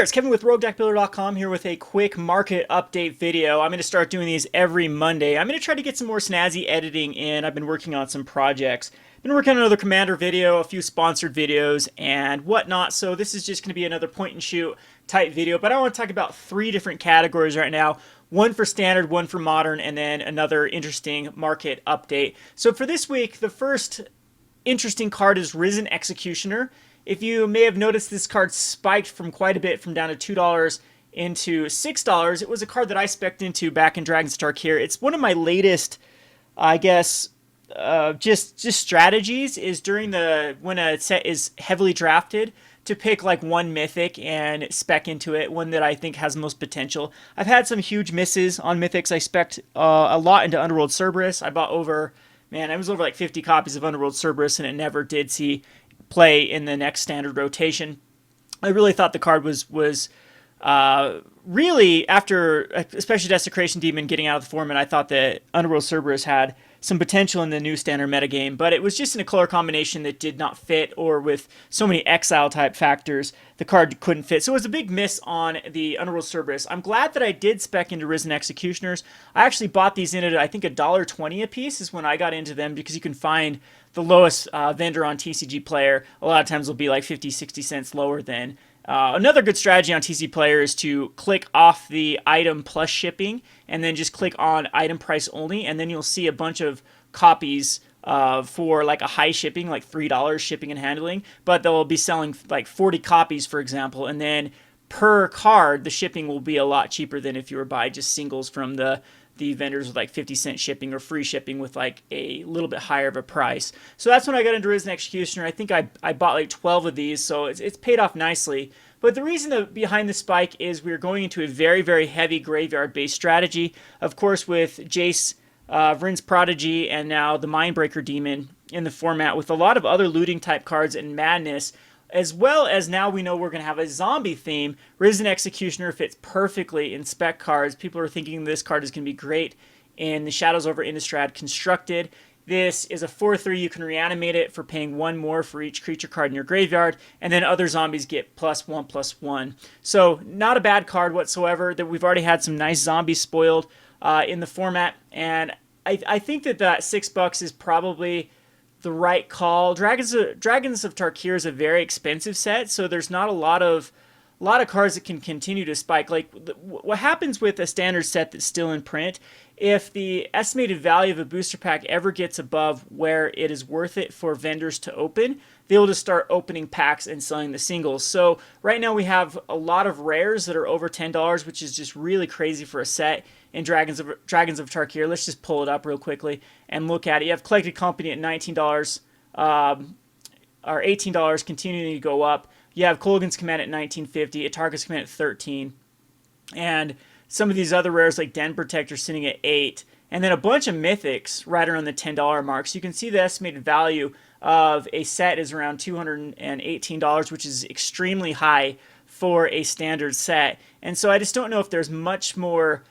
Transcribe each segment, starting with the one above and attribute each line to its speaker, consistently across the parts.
Speaker 1: there, it's Kevin with RogueDeckBuilder.com here with a quick market update video. I'm going to start doing these every Monday. I'm going to try to get some more snazzy editing in. I've been working on some projects. Been working on another Commander video, a few sponsored videos, and whatnot. So this is just going to be another point and shoot type video. But I want to talk about three different categories right now. One for standard, one for modern, and then another interesting market update. So for this week, the first interesting card is Risen Executioner. If you may have noticed, this card spiked from quite a bit, from down to $2 into $6. It was a card that I spec'd into back in Dragon's Tarkir. It's one of my latest, I guess, just strategies is during when a set is heavily drafted to pick like one mythic and spec into it, one that I think has most potential. I've had some huge misses on mythics. I spec'd a lot into Underworld Cerberus. I bought over, man, I was over like 50 copies of Underworld Cerberus, and it never did see play in the next standard rotation. I really thought the card was really, after especially Desecration Demon getting out of the format, I thought that Underworld Cerberus had some potential in the new standard metagame, but it was just in a color combination that did not fit, or with so many exile type factors, the card couldn't fit. So it was a big miss on the Underworld Cerberus. I'm glad that I did spec into Risen Executioners. I actually bought these in at, I think, $1.20 a piece is when I got into them, because you can find the lowest vendor on TCG Player. A lot of times will be like 50, 60 cents lower than. Another good strategy on TCG Player is to click off the item plus shipping and then just click on item price only, and then you'll see a bunch of copies for like a high shipping, like $3 shipping and handling, but they'll be selling like 40 copies, for example, and then per card the shipping will be a lot cheaper than if you were buy just singles from the vendors with like 50-cent shipping or free shipping with like a little bit higher of a price. So that's when I got into Risen Executioner. I think I bought like 12 of these, so it's paid off nicely. But the reason behind the spike is we're going into a very, very heavy graveyard-based strategy. Of course, with Jace, Vryn's Prodigy, and now the Mindbreaker Demon in the format, with a lot of other looting type cards and madness, as well as now we know we're going to have a zombie theme. Risen Executioner fits perfectly in spec cards. People are thinking this card is going to be great in the Shadows over Innistrad Constructed. This is a 4/3. You can reanimate it for paying one more for each creature card in your graveyard, and then other zombies get +1/+1. So not a bad card whatsoever. That we've already had some nice zombies spoiled in the format, and I think that $6 is probably the right call. Dragons of Tarkir is a very expensive set, so there's not a lot of cards that can continue to spike. Like what happens with a standard set that's still in print, if the estimated value of a booster pack ever gets above where it is worth it for vendors to open, they'll just start opening packs and selling the singles. So right now we have a lot of rares that are over $10, which is just really crazy for a set in Dragons of Tarkir. Let's just pull it up real quickly and look at it. You have Collected Company at $19 or $18, continuing to go up. You have Kolaghan's Command at $19.50, Atarka's Command at $13, and some of these other rares like Den Protector sitting at $8, and then a bunch of mythics right around the $10 mark. So you can see the estimated value of a set is around $218, which is extremely high for a standard set. And so I just don't know if there's much more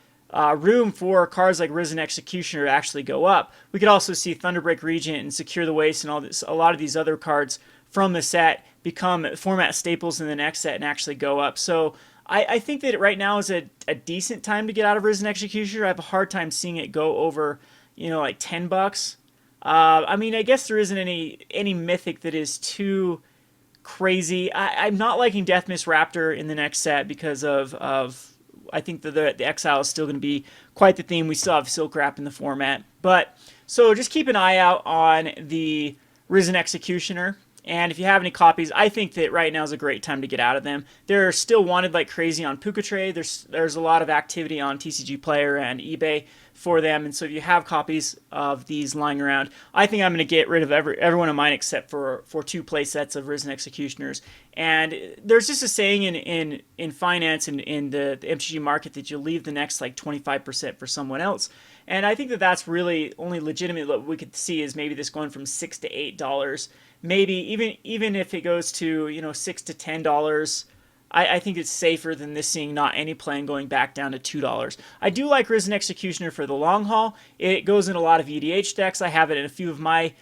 Speaker 1: room for cards like Risen Executioner to actually go up. We could also see Thunderbreak Regent and Secure the Waste and a lot of these other cards from the set become format staples in the next set and actually go up. So I think that right now is a decent time to get out of Risen Executioner. I have a hard time seeing it go over, like $10. I mean, I guess there isn't any mythic that is too crazy. I'm not liking Deathmist Raptor in the next set because of I think that the Exile is still going to be quite the theme. We still have Silk Wrap in the format. But so just keep an eye out on the Risen Executioner. And if you have any copies, I think that right now is a great time to get out of them. They're still wanted like crazy on Pucatrade. There's a lot of activity on TCG Player and eBay for them. And so if you have copies of these lying around, I think I'm going to get rid of every one of mine except for 2 play sets of Risen Executioners. And there's just a saying in finance and in the MTG market that you'll leave the next like 25% for someone else. And I think that that's really only legitimate. What we could see is maybe this going from $6 to $8. Maybe even if it goes to $6 to $10, I think it's safer than this seeing not any play and going back down to $2. I do like Risen Executioner for the long haul. It goes in a lot of EDH decks. I have it in a few of my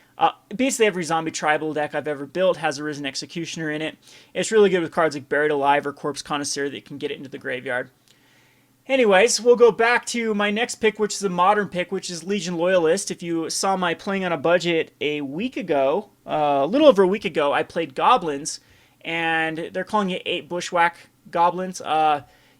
Speaker 1: Basically, every zombie tribal deck I've ever built has a Risen Executioner in it. It's really good with cards like Buried Alive or Corpse Connoisseur that can get it into the graveyard. Anyways, we'll go back to my next pick, which is a modern pick, which is Legion Loyalist. If you saw my playing on a budget a week ago, a little over a week ago, I played Goblins, and they're calling it 8 Bushwhack Goblins.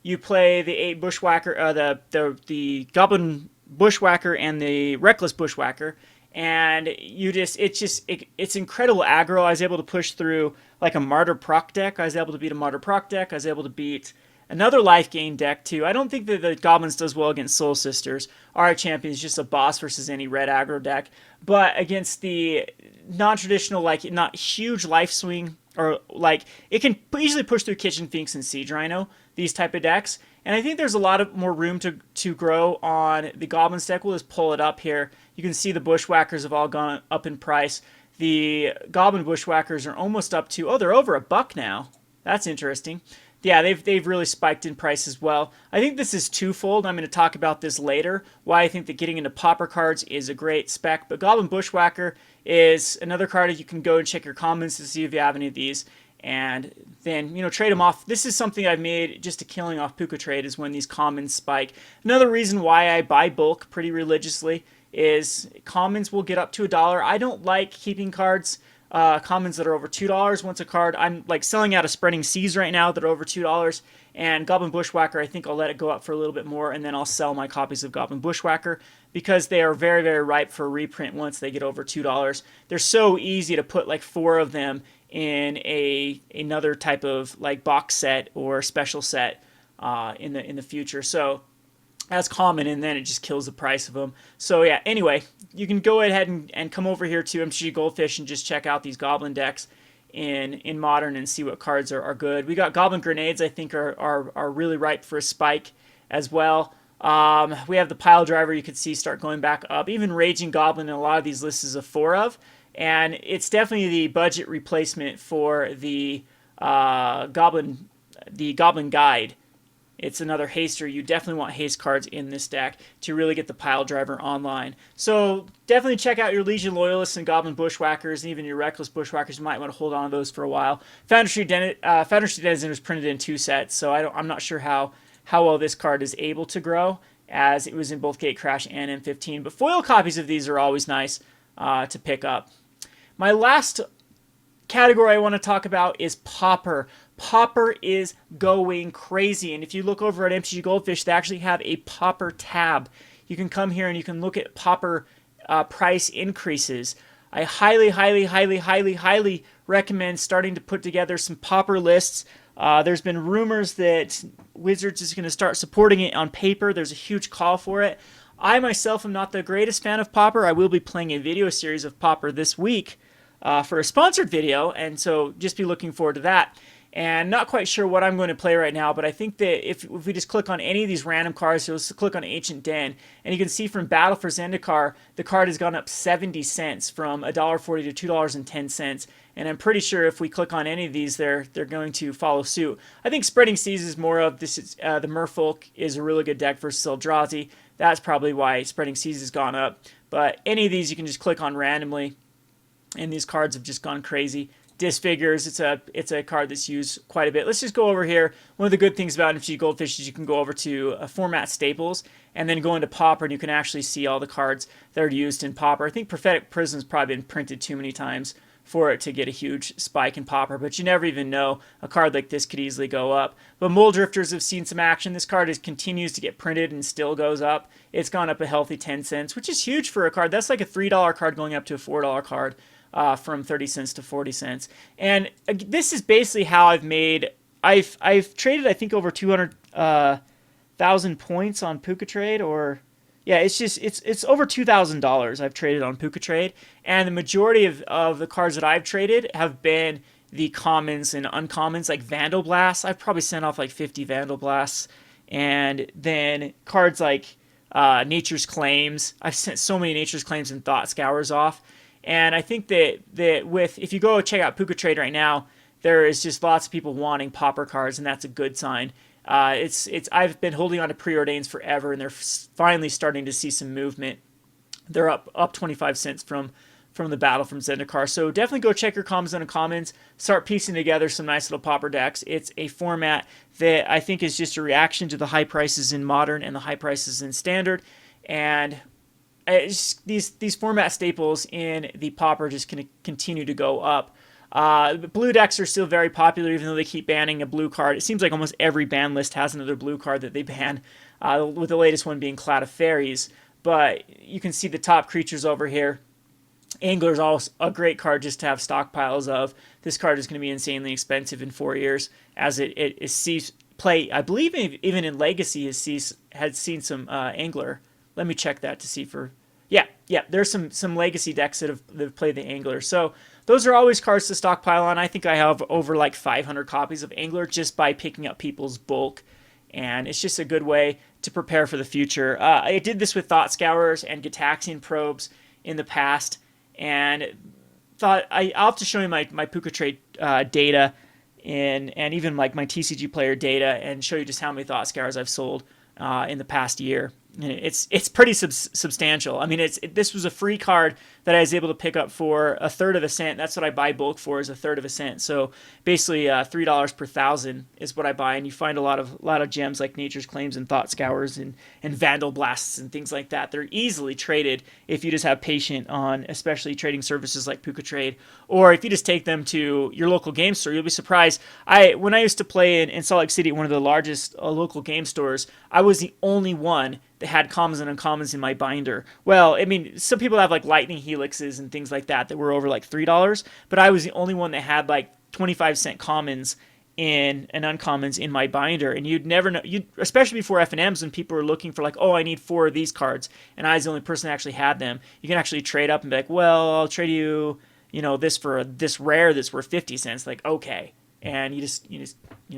Speaker 1: You play the 8 Bushwhacker, the Goblin Bushwhacker and the Reckless Bushwhacker, and it's incredible aggro. I was able to push through like a Martyr proc deck. I was able to beat a Martyr proc deck. I was able to beat another life gain deck too. I don't think that the Goblins does well against Soul Sisters. Our champion is just a boss versus any red aggro deck. But against the non-traditional, like not huge life swing, or like it can easily push through Kitchen Finks and Siege Rhino, these type of decks. And I think there's a lot of more room to grow on the Goblins deck. We'll just pull it up here. You can see the Bushwhackers have all gone up in price. The Goblin Bushwhackers are almost up to, oh, they're over $1 now. That's interesting. Yeah, they've really spiked in price as well. I think this is twofold. I'm going to talk about this later, why I think that getting into Pauper cards is a great spec. But Goblin Bushwhacker is another card that you can go and check your comments to see if you have any of these. And then, trade them off. This is something I've made just a killing off Puka Trade, is when these commons spike. Another reason why I buy bulk pretty religiously is commons will get up to $1. I don't like keeping cards commons that are over $2 once a card. I'm like selling out of Spreading Seas right now that are over $2, and Goblin Bushwhacker, I think I'll let it go up for a little bit more, and then I'll sell my copies of Goblin Bushwhacker because they are very, very ripe for reprint once they get over $2. They're so easy to put like 4 of them in another type of like box set or special set in the future. So that's common, and then it just kills the price of them. So yeah, anyway, you can go ahead and come over here to MTG Goldfish and just check out these Goblin decks in Modern and see what cards are good. We got Goblin Grenades, I think, are really ripe for a spike as well. We have the Pile Driver, you can see start going back up. Even Raging Goblin in a lot of these lists is a 4 of. And it's definitely the budget replacement for the Goblin Guide. It's another haster. You definitely want haste cards in this deck to really get the Pile Driver online. So definitely check out your Legion Loyalists and Goblin Bushwhackers, and even your Reckless Bushwhackers. You might want to hold on to those for a while. Foundry Denizen was printed in 2 sets, so I'm not sure how well this card is able to grow, as it was in both Gatecrash and M15. But foil copies of these are always nice to pick up. My last category I want to talk about is Pauper. Pauper is going crazy, and if you look over at MTG Goldfish, they actually have a Pauper tab. You can come here and you can look at Pauper price increases. I highly, highly, highly, highly, highly recommend starting to put together some Pauper lists. There's been rumors that Wizards is going to start supporting it on paper. There's a huge call for it. I myself am not the greatest fan of Pauper. I will be playing a video series of Pauper this week for a sponsored video, and so just be looking forward to that. And not quite sure what I'm going to play right now, but I think that if we just click on any of these random cards, so let's click on Ancient Den, and you can see from Battle for Zendikar, the card has gone up 70 cents from $1.40 to $2.10. And I'm pretty sure if we click on any of these, they're going to follow suit. I think Spreading Seas is more of this. The Merfolk is a really good deck versus Eldrazi. That's probably why Spreading Seas has gone up. But any of these you can just click on randomly, and these cards have just gone crazy. Disfigures, it's a card that's used quite a bit. Let's just go over here. One of the good things about MTG Goldfish is you can go over to Format Staples and then go into Pauper, and you can actually see all the cards that are used in Pauper. I think Prophetic Prism's probably been printed too many times for it to get a huge spike in Pauper, but you never even know. A card like this could easily go up. But Mole Drifters have seen some action. This card continues to get printed and still goes up. It's gone up a healthy 10 cents, which is huge for a card. That's like a $3 card going up to a $4 card. From 30 cents to 40 cents. And this is basically how I've traded, I think, over 200,000 points on Puka Trade, or yeah, it's over $2,000 I've traded on Puka Trade, and the majority of the cards that I've traded have been the commons and uncommons, like Vandal Blasts. I've probably sent off like 50 Vandal Blasts, and then cards like Nature's Claims. I've sent so many Nature's Claims and Thought Scours off. And I think that if you go check out Puka Trade right now, there is just lots of people wanting Pauper cards, and that's a good sign. I've been holding on to Preordains forever, and they're finally starting to see some movement. They're up 25 cents from from the Battle from Zendikar. So definitely go check your commons and uncommons. Start piecing together some nice little pauper decks. It's a format that I think is just a reaction to the high prices in Modern and the high prices in Standard. And these format staples in the pauper just going to continue to go up. Blue decks are still very popular, even though they keep banning a blue card. It seems like almost every ban list has another blue card that they ban, with the latest one being Cloud of Fairies. But you can see the top creatures over here. Angler is also a great card just to have stockpiles of. This card is going to be insanely expensive in 4 years, as it sees play. I believe even in Legacy has seen some Angler. Let me check that to see for. Yeah. There's some Legacy decks that have played the Angler. So those are always cards to stockpile on. I think I have over like 500 copies of Angler just by picking up people's bulk, and it's just a good way to prepare for the future. I did this with Thought Scourers and Gitaxian Probes in the past, and thought I'll have to show you my Puka Trade data and even like my TCG player data, and show you just how many Thought Scourers I've sold in the past year. And it's pretty substantial. I mean, this was a free card that I was able to pick up for a third of a cent. That's what I buy bulk for, is a third of a cent. So basically, $3 per thousand is what I buy, and you find a lot of gems like Nature's Claims and Thought Scours and Vandal Blasts and things like that. They're easily traded if you just have patience on, especially trading services like Puka Trade, or if you just take them to your local game store. You'll be surprised. When I used to play in Salt Lake City, one of the largest local game stores, I was the only one that had commons and uncommons in my binder. Well, I mean, some people have like lightning helixes and things like that were over like $3, but I was the only one that had like 25-cent commons and uncommons in my binder. And you'd never know, especially before FNMs, when people were looking for like, oh, I need 4 of these cards, and I was the only person that actually had them. You can actually trade up and be like, well, I'll trade you, this for this rare that's worth 50 cents. Like, okay. And you just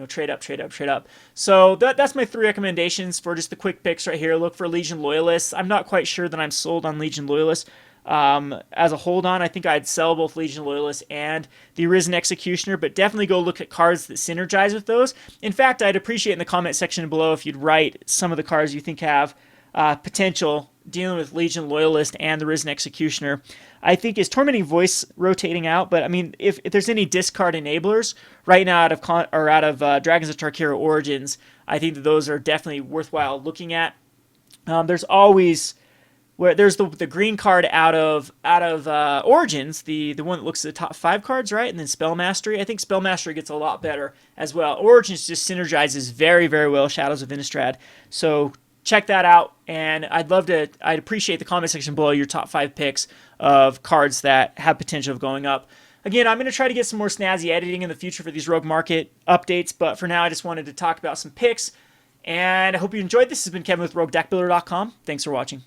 Speaker 1: trade up. So that's my 3 recommendations for just the quick picks right here. Look for Legion Loyalists. I'm not quite sure that I'm sold on Legion Loyalists as a hold on. I think I'd sell both Legion Loyalists and the Arisen Executioner, but definitely go look at cards that synergize with those. In fact, I'd appreciate in the comment section below if you'd write some of the cards you think have potential dealing with Legion Loyalist and the Risen Executioner. I think is Tormenting Voice rotating out, but I mean, if there's any discard enablers right now out of Dragons of Tarkir Origins, I think that those are definitely worthwhile looking at. There's always there's the green card out of Origins, the one that looks at the top 5 cards, right? And then Spell Mastery. I think Spell Mastery gets a lot better as well. Origins just synergizes very, very well Shadows of Innistrad. So check that out, and I'd appreciate the comment section below your top 5 picks of cards that have potential of going up. Again, I'm going to try to get some more snazzy editing in the future for these Rogue Market updates, but for now I just wanted to talk about some picks, and I hope you enjoyed. This has been Kevin with RogueDeckBuilder.com. Thanks for watching.